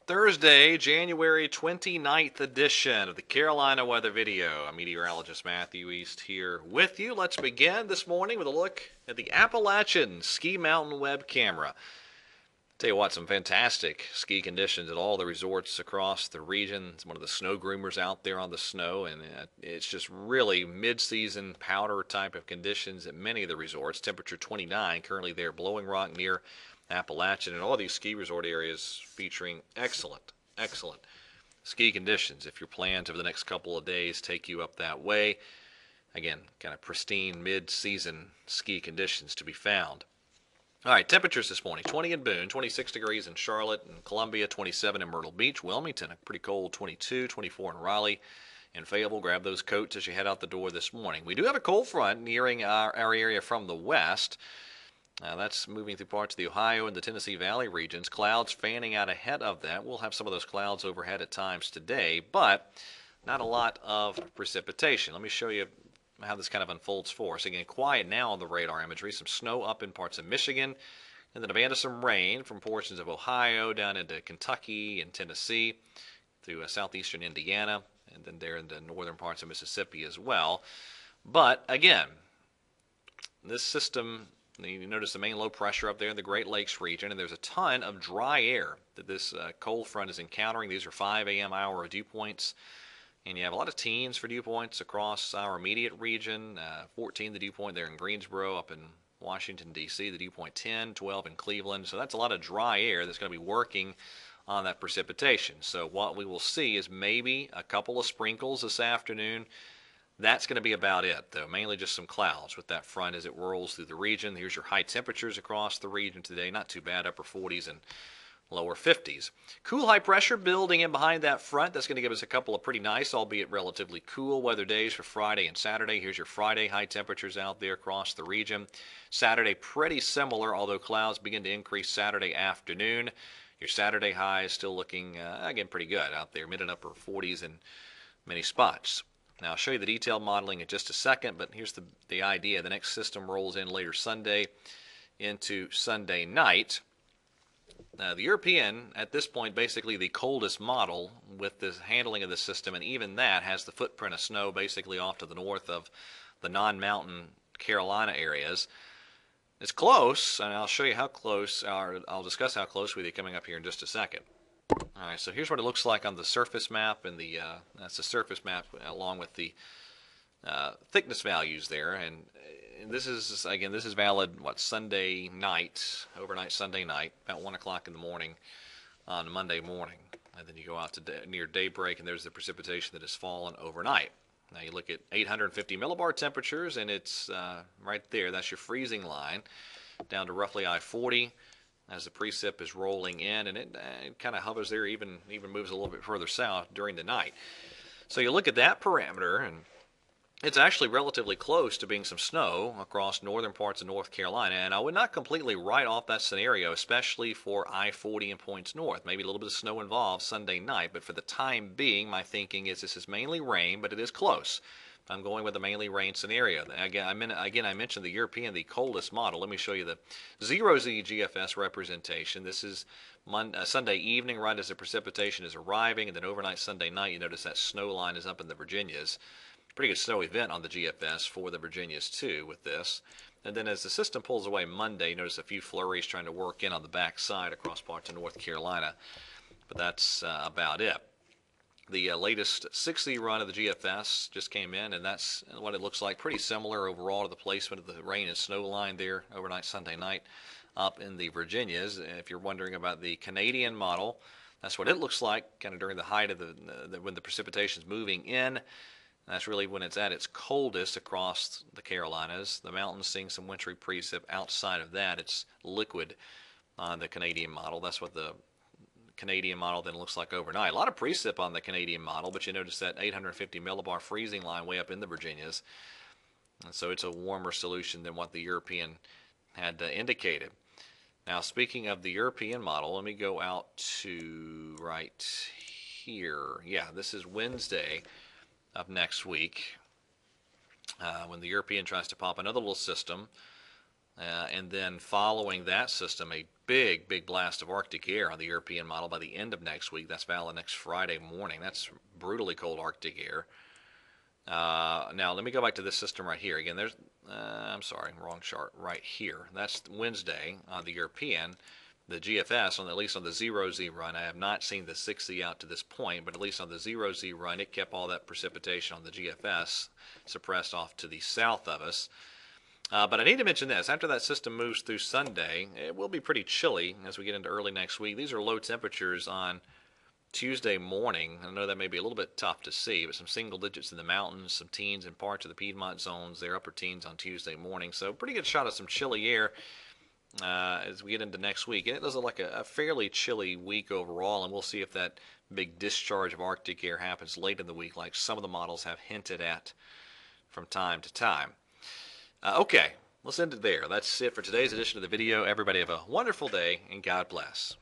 Thursday, January 29th edition of the Carolina Weather Video. I'm meteorologist Matthew East here with you. Let's begin this morning with a look at the Appalachian Ski Mountain Web Camera. Tell you what, some fantastic ski conditions at all the resorts across the region. It's one of the snow groomers out there on the snow, and it's just really mid-season powder type of conditions at many of the resorts. Temperature 29 currently there, Blowing Rock near Appalachian, and all these ski resort areas featuring excellent ski conditions. If your plans over the next couple of days take you up that way, again, kind of pristine mid-season ski conditions to be found. All right, temperatures this morning: 20 in Boone, 26 degrees in Charlotte and Columbia, 27 in Myrtle Beach, Wilmington, a pretty cold 22, 24 in Raleigh and Fayetteville. Grab those coats as you head out the door this morning. We do have a cold front nearing our area from the west. That's moving through parts of the Ohio and the Tennessee Valley regions. Clouds fanning out ahead of that. We'll have some of those clouds overhead at times today, but not a lot of precipitation. Let me show you how this kind of unfolds for us. Again, quiet now on the radar imagery. Some snow up in parts of Michigan, and then a band of some rain from portions of Ohio down into Kentucky and Tennessee through southeastern Indiana, and then there into northern parts of Mississippi as well. But again, this system, you notice the main low pressure up there in the Great Lakes region, and there's a ton of dry air that this cold front is encountering. These are 5 a.m. hour dew points, and you have a lot of teens for dew points across our immediate region. 14 the dew point there in Greensboro, up in Washington, D.C., the dew point 10, 12 in Cleveland. So that's a lot of dry air that's going to be working on that precipitation. So what we will see is maybe a couple of sprinkles this afternoon. That's going to be about it, though. Mainly just some clouds with that front as it whirls through the region. Here's your high temperatures across the region today. Not too bad, upper 40s and lower 50s. Cool high pressure building in behind that front. That's going to give us a couple of pretty nice, albeit relatively cool weather days for Friday and Saturday. Here's your Friday high temperatures out there across the region. Saturday pretty similar, although clouds begin to increase Saturday afternoon. Your Saturday high is still looking, again, pretty good out there, mid and upper 40s in many spots. Now, I'll show you the detailed modeling in just a second, but here's the idea. The next system rolls in later Sunday into Sunday night. The European, at this point, basically the coldest model with the handling of the system, and even that has the footprint of snow basically off to the north of the non-mountain Carolina areas. It's close, and I'll show you how close, or I'll discuss how close with you coming up here in just a second. All right, so here's what it looks like on the surface map, and that's the surface map along with the thickness values there. And this is, again, this is valid, Sunday night, overnight Sunday night, about 1 o'clock in the morning on Monday morning. And then you go out to near daybreak, and there's the precipitation that has fallen overnight. Now you look at 850 millibar temperatures, and it's right there. That's your freezing line, down to roughly I-40 as the precip is rolling in, and it kind of hovers there, even moves a little bit further south during the night. So you look at that parameter, and it's actually relatively close to being some snow across northern parts of North Carolina, and I would not completely write off that scenario, especially for I-40 and points north. Maybe a little bit of snow involved Sunday night, but for the time being, my thinking is this is mainly rain, but it is close. I'm going with the mainly rain scenario. Again, I mentioned the European, the coldest model. Let me show you the 0Z GFS representation. This is Sunday evening, right as the precipitation is arriving, and then overnight Sunday night, you notice that snow line is up in the Virginias. Pretty good snow event on the GFS for the Virginias too with this. And then as the system pulls away Monday, you notice a few flurries trying to work in on the back side across parts of North Carolina. But that's about it. The latest 6Z run of the GFS just came in, and that's what it looks like. Pretty similar overall to the placement of the rain and snow line there overnight Sunday night up in the Virginias. If you're wondering about the Canadian model, that's what it looks like kind of during the height of when the precipitation is moving in. That's really when it's at its coldest across the Carolinas. The mountains seeing some wintry precip. Outside of that, it's liquid on the Canadian model. That's what the Canadian model then looks like overnight. A lot of precip on the Canadian model, but you notice that 850 millibar freezing line way up in the Virginias. And so it's a warmer solution than what the European had indicated. Now, speaking of the European model, let me go out to right here. Yeah, this is Wednesday of next week when the European tries to pop another little system And then following that system, a big blast of Arctic air on the European model by the end of next week. That's valid next Friday morning. That's brutally cold Arctic air. Now let me go back to this system right here. Again, there's, I'm sorry, wrong chart. Right here. That's Wednesday on the European. The GFS, at least on the 0Z run, I have not seen the 6Z out to this point, but at least on the 0Z run, it kept all that precipitation on the GFS suppressed off to the south of us. But I need to mention this. After that system moves through Sunday, it will be pretty chilly as we get into early next week. These are low temperatures on Tuesday morning. I know that may be a little bit tough to see, but some single digits in the mountains, some teens in parts of the Piedmont zones, they're upper teens on Tuesday morning. So pretty good shot of some chilly air as we get into next week. And it does look like a fairly chilly week overall, and we'll see if that big discharge of Arctic air happens late in the week like some of the models have hinted at from time to time. Okay, let's end it there. That's it for today's edition of the video. Everybody have a wonderful day, and God bless.